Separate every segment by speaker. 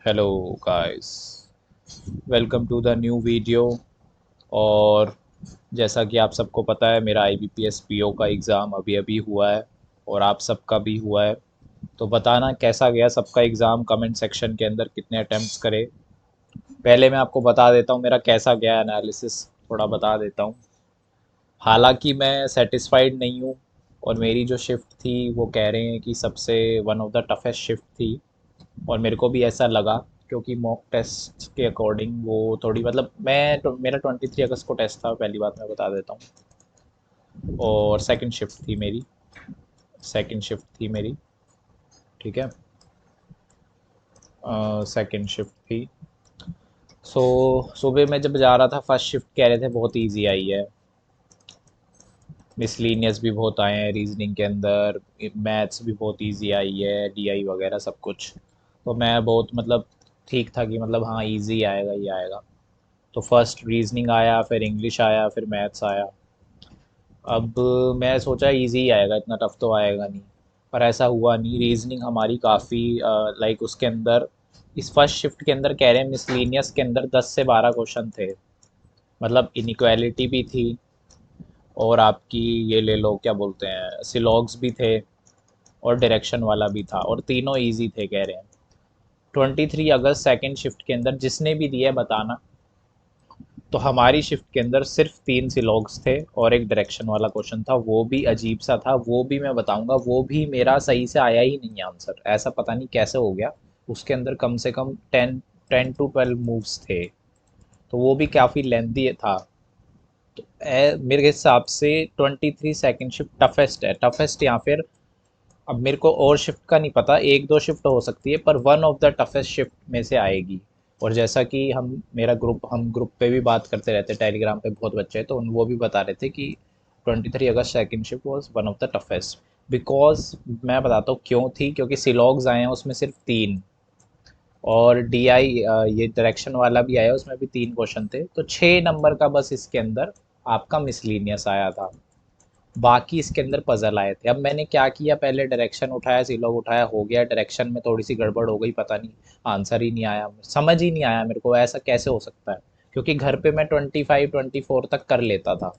Speaker 1: Hello guys, welcome to the new video. और जैसा कि आप सबको पता है, मेरा IBPS PO का एग्ज़ाम अभी अभी हुआ है और आप सबका भी हुआ है। तो बताना कैसा गया सबका एग्ज़ाम, कमेंट सेक्शन के अंदर कितने अटेम्प्ट्स करे। पहले मैं आपको बता देता हूँ मेरा कैसा गया एनालिसिस, थोड़ा बता देता हूँ। हालांकि मैं सेटिस्फाइड नहीं हूँ और मेरी जो शिफ्ट थी वो कह रहे हैं कि सबसे one of the toughest shift थी और मेरे को भी ऐसा लगा, क्योंकि मॉक टेस्ट के अकॉर्डिंग वो थोड़ी मतलब मेरा 23 अगस्त को टेस्ट था, पहली बात मैं बता देता हूँ। और सेकंड शिफ्ट थी मेरी, ठीक है। सेकंड शिफ्ट थी। सो सुबह मैं जब जा रहा था, फर्स्ट शिफ्ट कह रहे थे बहुत इजी आई है, मिसलीनियस भी बहुत आए हैं रीजनिंग के अंदर, मैथ्स भी बहुत इजी आई है, DI वगैरह सब कुछ। तो मैं बहुत मतलब ठीक था कि मतलब हाँ इजी आएगा ही आएगा। तो फर्स्ट रीजनिंग आया, फिर इंग्लिश आया, फिर मैथ्स आया। अब मैं सोचा इजी आएगा, इतना टफ तो आएगा नहीं, पर ऐसा हुआ नहीं। रीजनिंग हमारी काफ़ी लाइक उसके अंदर, इस फर्स्ट शिफ्ट के अंदर कह रहे हैं मिसलीनियस के अंदर 10 से 12 क्वेश्चन थे। मतलब इनइक्वालिटी भी थी और आपकी ये ले लो क्या बोलते हैं, सिलॉग्स भी थे और डायरेक्शन वाला भी था, और तीनों इजी थे कह रहे हैं। 23 अगस्त सेकेंड शिफ्ट के अंदर जिसने भी दिया है बताना। तो हमारी शिफ्ट के अंदर सिर्फ 3 सिलॉग्स थे और एक डायरेक्शन वाला क्वेश्चन था, वो भी अजीब सा था, वो भी मैं बताऊंगा। वो भी मेरा सही से आया ही नहीं आंसर, ऐसा पता नहीं कैसे हो गया। उसके अंदर कम से कम 10 to 12 मूव्स थे, तो वो भी काफ़ी लेंथी था। तो मेरे हिसाब से 23 सेकेंड शिफ्ट टफेस्ट है, टफेस्ट या फिर अब मेरे को और शिफ्ट का नहीं पता, एक दो शिफ्ट हो सकती है, पर one of the toughest shift में से आएगी। और जैसा कि हम ग्रुप पे भी बात करते रहते हैं, टेलीग्राम पे बहुत बच्चे हैं, तो वो भी बता रहे थे कि 23 अगस्त second shift was one of the toughest. Because मैं बताता हूँ क्यों थी, क्योंकि सिलॉग्स आए हैं उसमें सिर्फ 3, और DI ये डायरेक्शन वाला भी आया उसमें भी 3 क्वेश्चन थे, तो 6 नंबर का बस इसके अंदर आपका मिसलीनियस आया था। बाकी इसके अंदर पजल आए थे। अब मैंने क्या किया, पहले डायरेक्शन उठाया, सीलॉग उठाया, हो गया। डायरेक्शन में थोड़ी सी गड़बड़ हो गई, पता नहीं आंसर ही नहीं आया, समझ ही नहीं आया मेरे को ऐसा कैसे हो सकता है, क्योंकि घर पे मैं 25 24 तक कर लेता था,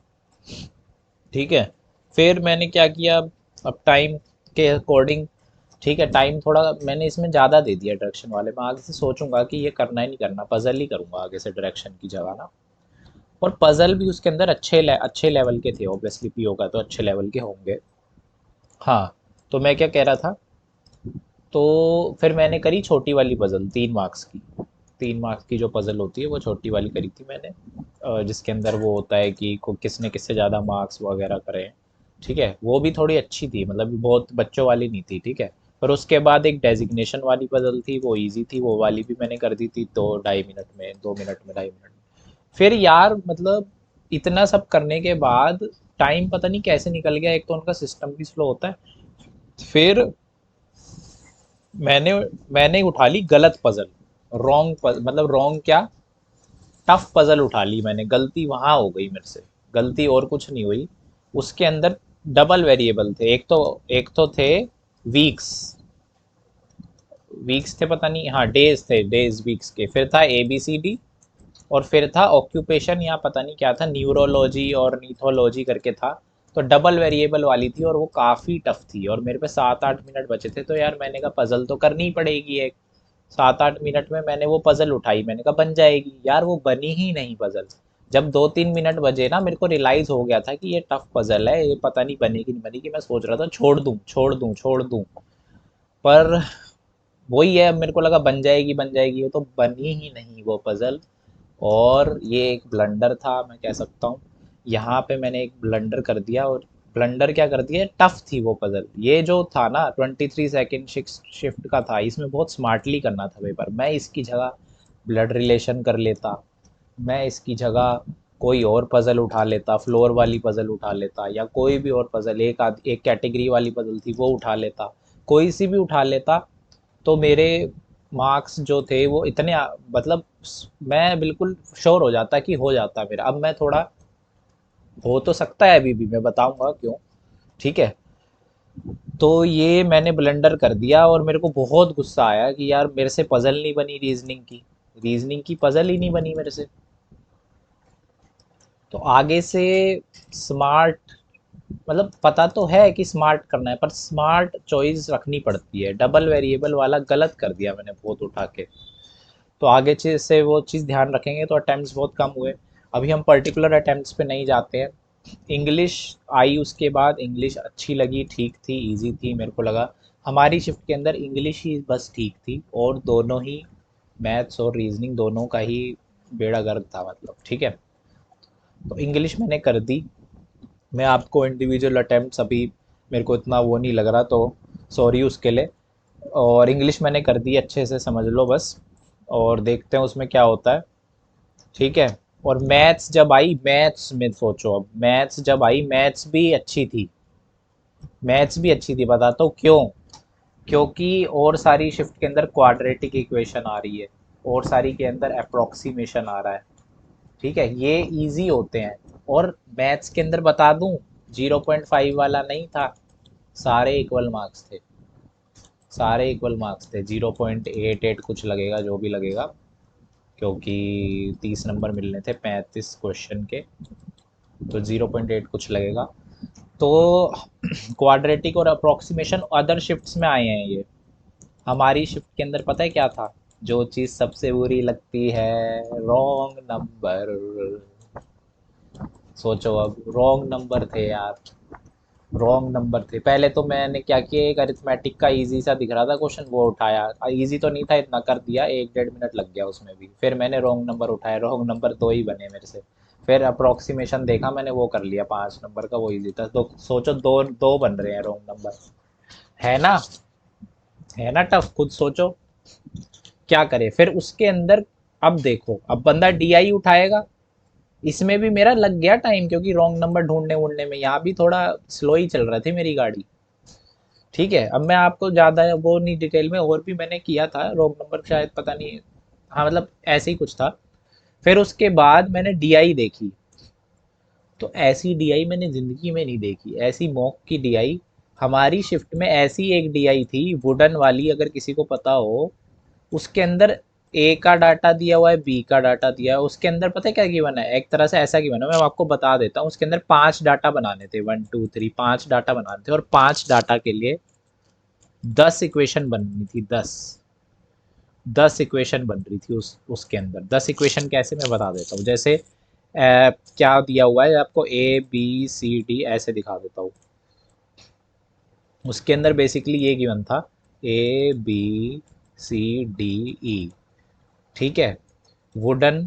Speaker 1: ठीक है। फिर मैंने क्या किया, अब टाइम के अकॉर्डिंग, ठीक है, टाइम थोड़ा मैंने इसमें ज़्यादा दे दिया डायरेक्शन वाले में। आगे से सोचूंगा कि ये करना ही नहीं करना, पजल ही करूंगा आगे से डायरेक्शन की जगह ना। और पजल भी उसके अंदर अच्छे लेवल के थे, ऑब्वियसली PO का तो अच्छे लेवल के होंगे। हाँ, तो मैं क्या कह रहा था, तो फिर मैंने करी छोटी वाली पजल 3 मार्क्स की। 3 मार्क्स की जो पजल होती है वो छोटी वाली करी थी मैंने, जिसके अंदर वो होता है कि किसने किससे ज़्यादा मार्क्स वगैरह करे हैं, ठीक है। वो भी थोड़ी अच्छी थी, मतलब बहुत बच्चों वाली नहीं थी, ठीक है। पर उसके बाद एक डेजिग्नेशन वाली पजल थी, वो इजी थी, वो वाली भी मैंने कर दी थी 2 ढाई मिनट में, 2 मिनट में, 2.5 मिनट में। फिर यार मतलब इतना सब करने के बाद टाइम पता नहीं कैसे निकल गया, एक तो उनका सिस्टम भी स्लो होता है। फिर मैंने मैंने उठा ली गलत पजल, मतलब रॉन्ग क्या, टफ पजल उठा ली मैंने, गलती वहां हो गई मेरे से, गलती और कुछ नहीं हुई। उसके अंदर डबल वेरिएबल थे, एक तो थे वीक्स, वीक्स थे पता नहीं, हाँ डेज थे, डेज वीक्स के, फिर था ABCD, और फिर था ऑक्यूपेशन या पता नहीं क्या था, न्यूरोलॉजी और नीथोलॉजी करके था। तो डबल वेरिएबल वाली थी और वो काफ़ी टफ थी, और मेरे पे 7 8 मिनट बचे थे, तो यार मैंने कहा पजल तो करनी ही पड़ेगी एक। 7 8 मिनट में मैंने वो पजल उठाई, मैंने कहा बन जाएगी यार, वो बनी ही नहीं पजल। जब 2 3 मिनट बजे ना, मेरे को रियलाइज़ हो गया था कि ये टफ पजल है, ये पता नहीं बनेगी नहीं बनेगी। मैं सोच रहा था छोड़ दूँ छोड़ दूँ छोड़ दूँ, पर वही है, अब मेरे को लगा बन जाएगी बन जाएगी, ये तो बनी ही नहीं वो पजल। और ये एक ब्लंडर था, मैं कह सकता हूँ। यहाँ पे मैंने एक ब्लंडर कर दिया, और ब्लंडर क्या कर दिया, टफ थी वो पजल। ये जो था ना 23 सेकेंड शिफ्ट का था, इसमें बहुत स्मार्टली करना था पेपर। मैं इसकी जगह ब्लड रिलेशन कर लेता, मैं इसकी जगह कोई और पजल उठा लेता, फ्लोर वाली पजल उठा लेता, या कोई भी और पजल, एक कैटेगरी वाली पजल थी वो उठा लेता, कोई सी भी उठा लेता। तो मेरे मार्क्स जो थे वो इतने मतलब मैं बिल्कुल श्योर हो जाता कि हो जाता मेरा। अब मैं थोड़ा, हो तो सकता है अभी भी, मैं बताऊंगा क्यों, ठीक है। तो ये मैंने ब्लंडर कर दिया और मेरे को बहुत गुस्सा आया कि यार मेरे से पजल नहीं बनी रीजनिंग की पजल ही नहीं बनी मेरे से। तो आगे से स्मार्ट, मतलब पता तो है कि स्मार्ट करना है, पर स्मार्ट चॉइस रखनी पड़ती है। डबल वेरिएबल वाला गलत कर दिया मैंने बहुत उठा के। तो आगे से वो चीज़ ध्यान रखेंगे तो अटेम्प्ट्स बहुत कम हुए। अभी हम पर्टिकुलर अटेम्प्ट्स पे नहीं जाते हैं। इंग्लिश आई, उसके बाद इंग्लिश अच्छी लगी, ठीक थी, इजी थी, मेरे को लगा हमारी शिफ्ट के अंदर इंग्लिश ही बस ठीक थी, और दोनों ही मैथ्स और रीजनिंग दोनों का ही बेड़ा गर्क था, मतलब ठीक है। तो इंग्लिश मैंने कर दी। मैं आपको इंडिविजुअल अटेम्प्ट्स अभी मेरे को इतना वो नहीं लग रहा, तो सॉरी उसके लिए। और इंग्लिश मैंने कर दी, अच्छे से समझ लो बस, और देखते हैं उसमें क्या होता है, ठीक है। और मैथ्स जब आई, मैथ्स में सोचो, अब मैथ्स जब आई, मैथ्स भी अच्छी थी, मैथ्स भी अच्छी थी, बताता हूँ क्यों। क्योंकि और सारी शिफ्ट के अंदर क्वाड्रेटिक इक्वेशन आ रही है, और सारी के अंदर अप्रोक्सीमेशन आ रहा है, ठीक है, ये इजी होते हैं। और मैथ्स के अंदर बता दूं, 0.5 वाला नहीं था, सारे इक्वल मार्क्स थे, सारे इक्वल मार्क्स थे। 0.88 कुछ लगेगा, जो भी लगेगा, क्योंकि 30 नंबर मिलने थे 35 क्वेश्चन के, तो 0.8 कुछ लगेगा। तो क्वाड्रेटिक और अप्रोक्सीमेशन अदर शिफ्ट्स में आए हैं ये। हमारी शिफ्ट के अंदर पता है क्या था? जो चीज़ सबसे बुरी लगती है, रॉन्ग नंबर। सोचो, अब रॉन्ग नंबर थे यार, रॉन्ग नंबर थे। पहले तो मैंने क्या किया, एक अरिथमेटिक का इजी सा दिख रहा था क्वेश्चन, वो उठाया, इजी तो नहीं था, इतना कर दिया, 1 डेढ़ मिनट लग गया उसमें भी। फिर मैंने रॉन्ग नंबर उठाया, रॉन्ग नंबर दो ही बने मेरे से। फिर अप्रोक्सीमेशन देखा मैंने, वो कर लिया 5 नंबर का, वो इजी था। तो सोचो, दो दो बन रहे हैं रॉन्ग नंबर, है ना, है ना टफ, खुद सोचो क्या करे फिर उसके अंदर। अब देखो, अब बंदा डीआई उठाएगा, इसमें भी मेरा लग गया टाइम, क्योंकि रॉन्ग नंबर ढूंढने वूढने में यहाँ भी थोड़ा स्लो ही चल रही थी मेरी गाड़ी, ठीक है। अब मैं आपको ज़्यादा वो नहीं डिटेल में, और भी मैंने किया था रॉन्ग नंबर, शायद पता नहीं, हाँ मतलब ऐसे ही कुछ था। फिर उसके बाद मैंने डीआई देखी, तो ऐसी डीआई मैंने ज़िंदगी में नहीं देखी, ऐसी मॉक की डीआई। हमारी शिफ्ट में ऐसी एक डीआई थी वुडन वाली, अगर किसी को पता हो, उसके अंदर ए का डाटा दिया हुआ है, बी का डाटा दिया है, उसके अंदर पता है क्या गिवन है, एक तरह से ऐसा गिवन है, मैं आपको बता देता हूँ। उसके अंदर 5 डाटा बनाने थे, 1 2 3, 5 डाटा बनाने थे, और 5 डाटा के लिए 10 इक्वेशन बननी थी, 10 इक्वेशन बन रही थी उसके अंदर। 10 इक्वेशन कैसे, मैं बता देता हूँ। जैसे क्या दिया हुआ है आपको, ए बी सी डी ऐसे दिखा देता हूँ। उसके अंदर बेसिकली ये गिवन था, A B C D E, ठीक है। वुडन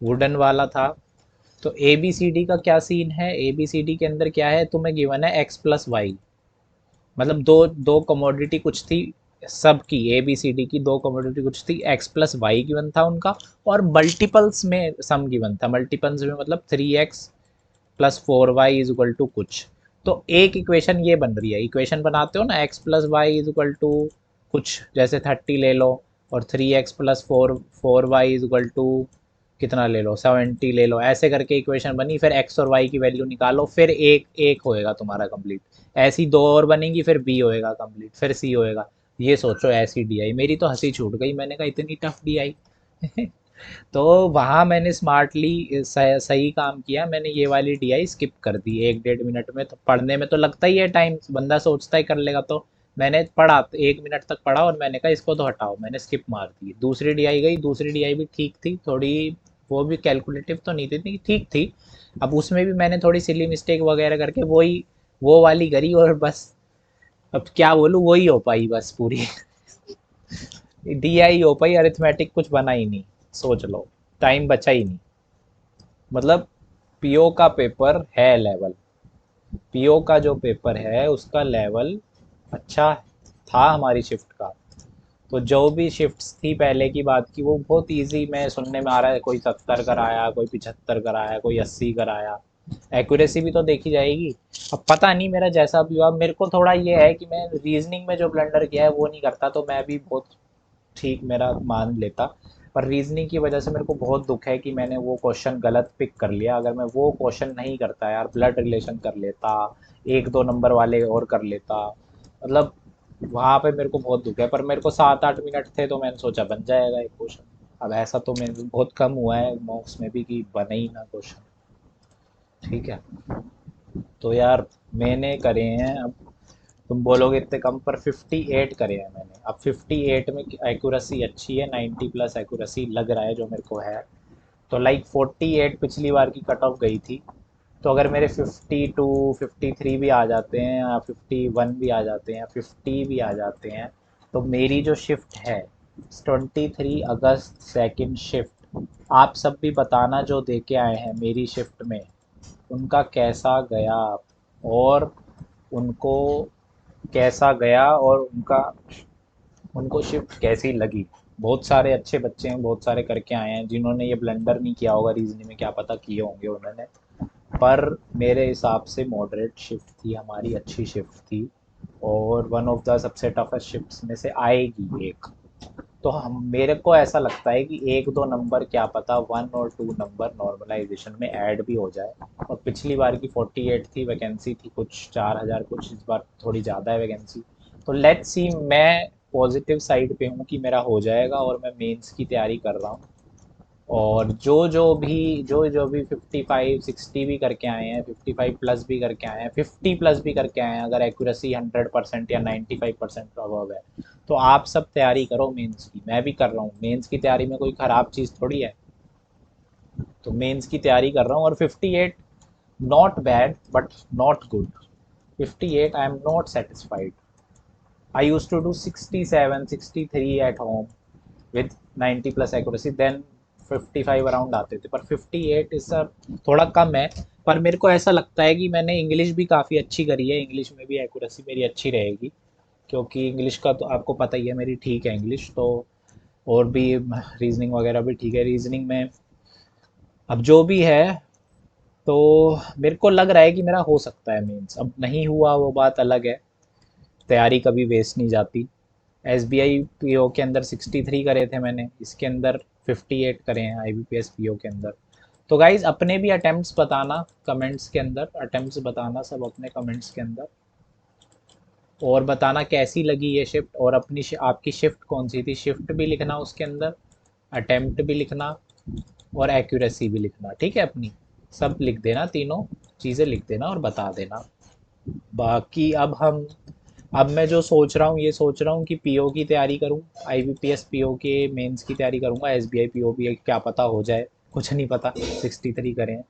Speaker 1: वुडन वाला था। तो ए बी सी डी का क्या सीन है, ए बी सी डी के अंदर क्या है, तुम्हें गिवन है एक्स प्लस वाई, मतलब दो दो कमोडिटी कुछ थी, सबकी ए बी सी डी की दो कमोडिटी कुछ थी, एक्स प्लस वाई गिवन था उनका। और मल्टीपल्स में सम गिवन था, मल्टीपल्स में मतलब 3x plus 4y is equal to कुछ। तो एक इक्वेशन ये बन रही है, इक्वेशन बनाते हो ना, X plus Y is equal to कुछ, जैसे 30 ले लो, और 3x plus four Y is equal to कितना ले लो, 70 ले लो, ऐसे करके इक्वेशन बनी। फिर x और y की वैल्यू निकालो, फिर एक एक होएगा तुम्हारा कंप्लीट। ऐसी दो और बनेंगी, फिर b होएगा कंप्लीट, फिर c होएगा। ये सोचो, ऐसी डीआई, मेरी तो हंसी छूट गई, मैंने कहा इतनी टफ डीआई। तो वहाँ मैंने स्मार्टली सही काम किया, मैंने ये वाली डीआई स्किप कर दी 1 डेढ़ मिनट में। तो पढ़ने में तो लगता ही है टाइम, बंदा सोचता ही कर लेगा, तो मैंने पढ़ा, 1 मिनट तक पढ़ा, और मैंने कहा इसको तो हटाओ, मैंने स्किप मार दी। दूसरी डीआई गई, दूसरी डीआई भी ठीक थी थोड़ी, वो भी कैलकुलेटिव तो नहीं थी, ठीक थी। अब उसमें भी मैंने थोड़ी सिली मिस्टेक वगैरह करके वही वो वाली करी, और बस अब क्या बोलूँ, वही हो पाई बस पूरी। डीआई हो पाई, अरिथमेटिक कुछ बना ही नहीं, सोच लो, टाइम बचा ही नहीं। मतलब पीओ का पेपर है लेवल, पीओ का जो पेपर है उसका लेवल अच्छा था हमारी शिफ्ट का। तो जो भी शिफ्ट्स थी पहले की बात की, वो बहुत इजी, में सुनने में आ रहा है कोई 70 कराया, कोई 75 कराया, कोई 80 कराया। एक्यूरेसी भी तो देखी जाएगी। अब पता नहीं मेरा जैसा भी हुआ, मेरे को थोड़ा ये है कि मैं रीजनिंग में जो ब्लंडर किया है वो नहीं करता, तो मैं भी बहुत ठीक मेरा मान लेता। पर रीजनिंग की वजह से मेरे को बहुत दुख है कि मैंने वो क्वेश्चन गलत पिक कर लिया। अगर मैं वो क्वेश्चन नहीं करता यार, ब्लड रिलेशन कर लेता, एक दो नंबर वाले और कर लेता, मतलब वहाँ पे मेरे को बहुत दुख है। पर मेरे को 7-8 मिनट थे तो मैंने सोचा बन जाएगा एक क्वेश्चन। अब ऐसा तो मेरे बहुत कम हुआ है मॉक्स में भी कि बने ही ना क्वेश्चन। ठीक है, तो यार मैंने करे हैं, अब तुम बोलोगे इतने कम, पर 58 करे हैं मैंने। अब 58 में एक्यूरेसी अच्छी है, 90 प्लस एक्यूरेसी लग रहा है जो मेरे को है। तो लाइक 48 पिछली बार की कट ऑफ गई थी। तो अगर मेरे 52 53 भी आ जाते हैं, या 51 भी आ जाते हैं, या 50 भी आ जाते हैं, तो मेरी जो शिफ्ट है 23 अगस्त सेकंड शिफ्ट, आप सब भी बताना जो दे के आए हैं मेरी शिफ्ट में उनका कैसा गया, और उनको कैसा गया, और उनको शिफ्ट कैसी लगी। बहुत सारे अच्छे बच्चे हैं, बहुत सारे करके आए हैं, जिन्होंने ये ब्लंडर नहीं किया होगा रीजनिंग में क्या पता किए होंगे उन्होंने। पर मेरे हिसाब से मॉडरेट शिफ्ट थी हमारी, अच्छी शिफ्ट थी, और वन ऑफ द सबसे टफेस्ट शिफ्ट्स में से आएगी एक। तो हम मेरे को ऐसा लगता है कि एक दो नंबर क्या पता, 1 और 2 नंबर नॉर्मलाइजेशन में ऐड भी हो जाए। और पिछली बार की 48 थी वैकेंसी, थी कुछ 4000 कुछ, इस बार थोड़ी ज़्यादा है वैकेंसी। तो लेट्स सी, मैं पॉजिटिव साइड पे हूँ कि मेरा हो जाएगा, और मैं मेंस की तैयारी कर रहा हूँ। और जो जो भी 55 60 भी करके आए हैं, 55 प्लस भी करके आए हैं, 50 प्लस भी करके आए हैं, अगर एक्यूरेसी 100% या 95% अबव है, तो आप सब तैयारी करो मेंस की। मैं भी कर रहा हूँ, मेंस की तैयारी में कोई ख़राब चीज़ थोड़ी है। तो मेंस की तैयारी कर रहा हूँ, और 58 not bad but not good. 58 I am not satisfied. I use to do 67 63 at home with 90 plus accuracy, then 55 around आते थे। पर 58 इस थोड़ा कम है। पर मेरे को ऐसा लगता है कि मैंने इंग्लिश भी काफ़ी अच्छी करी है, इंग्लिश में भी एक्यूरेसी मेरी अच्छी रहेगी, क्योंकि इंग्लिश का तो आपको पता ही है मेरी ठीक है इंग्लिश तो। और भी रीजनिंग वगैरह भी ठीक है। रीजनिंग में अब जो भी है, तो मेरे को लग रहा है कि मेरा हो सकता है मेंस। अब नहीं हुआ वो बात अलग है, तैयारी कभी वेस्ट नहीं जाती। S B I P O के अंदर 63 करे थे मैंने, इसके अंदर 58 करे हैं I B P S P O के अंदर। तो गाइज अपने भी अटेम्प्ट्स बताना कमेंट्स के अंदर, अटेम्प्ट्स बताना सब अपने कमेंट्स के अंदर, और बताना कैसी लगी ये शिफ्ट, और अपनी आपकी शिफ्ट कौन सी थी, शिफ्ट भी लिखना उसके अंदर, अटेम्प्ट भी लिखना, और एक्यूरेसी भी लिखना। ठीक है, अपनी सब लिख देना, तीनों चीज़ें लिख देना और बता देना। बाकी अब मैं जो सोच रहा हूँ, ये सोच रहा हूँ कि पीओ की तैयारी करूँ, आईबीपीएस पीओ के मेंस की तैयारी करूँगा। एसबीआई पीओ भी क्या पता हो जाए, कुछ नहीं पता। 63 करें हैं,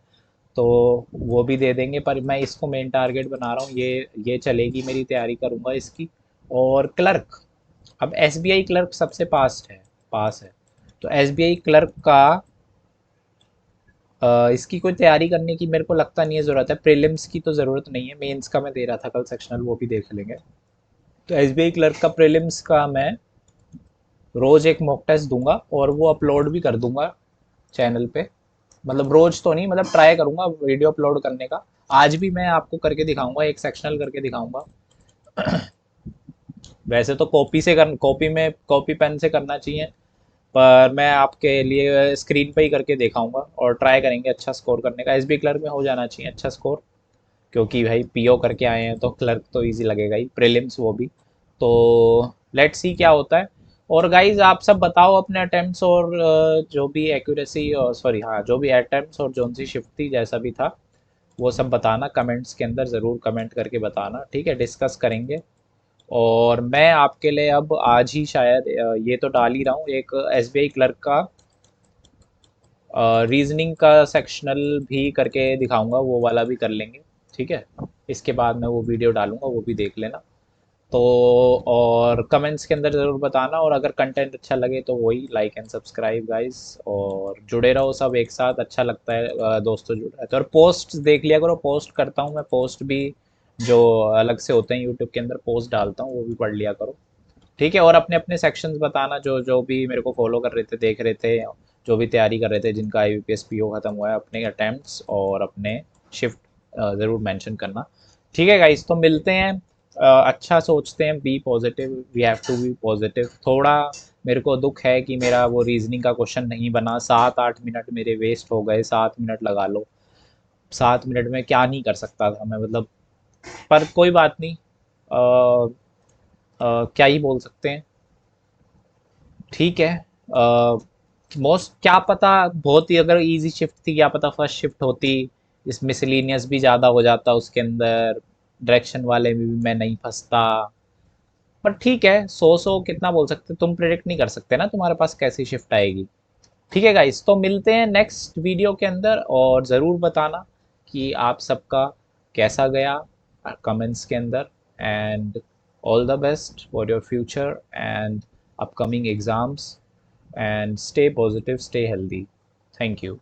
Speaker 1: तो वो भी दे देंगे। पर मैं इसको मेन टारगेट बना रहा हूँ, ये चलेगी मेरी तैयारी करूँगा इसकी। और क्लर्क, अब एसबीआई क्लर्क सबसे पास है। तो एसबीआई क्लर्क का इसकी कोई तैयारी करने की मेरे को लगता नहीं है ज़रूरत है। प्रीलिम्स की तो ज़रूरत नहीं है, मेंस का मैं दे रहा था कल सेक्शनल, वो भी देख लेंगे। तो एसबीआई क्लर्क का प्रीलिम्स का मैं रोज़ एक मॉक टेस्ट दूंगा, और वो अपलोड भी कर दूंगा चैनल पे। मतलब रोज़ तो नहीं, मतलब ट्राई करूंगा वीडियो अपलोड करने का। आज भी मैं आपको करके दिखाऊंगा, एक सेक्शनल करके दिखाऊंगा। वैसे तो कॉपी पेन से करना चाहिए, पर मैं आपके लिए स्क्रीन पे ही करके दिखाऊंगा, और ट्राई करेंगे अच्छा स्कोर करने का। एसबी क्लर्क में हो जाना चाहिए अच्छा स्कोर, क्योंकि भाई पीओ करके आए हैं तो क्लर्क तो इजी लगेगा ही, प्रीलिम्स वो भी। तो लेट्स सी क्या होता है। और गाइज आप सब बताओ अपने अटेम्प्ट्स, और जो भी एक्यूरेसी, और सॉरी हाँ, जो भी अटेम्प्ट्स और जोन सी शिफ्ट थी जैसा भी था, वो सब बताना कमेंट्स के अंदर, ज़रूर कमेंट करके बताना। ठीक है, डिस्कस करेंगे। और मैं आपके लिए अब आज ही शायद ये तो डाल ही रहा हूँ, एक एसबीआई क्लर्क का रीजनिंग का सेक्शनल भी करके दिखाऊंगा, वो वाला भी कर लेंगे। ठीक है, इसके बाद मैं वो वीडियो डालूंगा, वो भी देख लेना। तो और कमेंट्स के अंदर ज़रूर बताना, और अगर कंटेंट अच्छा लगे तो वही लाइक एंड सब्सक्राइब गाइस, और जुड़े रहो सब एक साथ, अच्छा लगता है दोस्तों जुड़ रहे तो। और पोस्ट देख लिया करो, पोस्ट करता हूँ मैं, पोस्ट भी जो अलग से होते हैं यूट्यूब के अंदर पोस्ट डालता हूँ, वो भी पढ़ लिया करो। ठीक है, और अपने अपने सेक्शंस बताना, जो जो भी मेरे को फॉलो कर रहे थे, देख रहे थे, जो भी तैयारी कर रहे थे, जिनका आईबीपीएस पीओ खत्म हुआ है, अपने अटेम्प्ट्स और अपने शिफ्ट ज़रूर मेंशन करना। ठीक है गाइस, तो मिलते हैं अच्छा सोचते हैं, be positive, we have to be positive. थोड़ा मेरे को दुख है कि मेरा वो रीजनिंग का क्वेश्चन नहीं बना, 7-8 मिनट मेरे वेस्ट हो गए, 7 मिनट लगा लो, 7 मिनट में क्या नहीं कर सकता था मैं, मतलब। पर कोई बात नहीं, क्या ही बोल सकते हैं। ठीक है। मोस्ट क्या पता, बहुत ही अगर इजी शिफ्ट थी, क्या पता फर्स्ट शिफ्ट होती, इस मिसलिनियस भी ज़्यादा हो जाता उसके अंदर, डायरेक्शन वाले में भी मैं नहीं फंसता। पर ठीक है, 100 कितना बोल सकते, तुम प्रेडिक्ट नहीं कर सकते ना तुम्हारे पास कैसी शिफ्ट आएगी। ठीक है गाइस, तो मिलते हैं नेक्स्ट वीडियो के अंदर, और ज़रूर बताना कि आप सबका कैसा गया कमेंट्स के अंदर। And all the best for your future and upcoming exams, and stay positive, stay healthy. Thank you.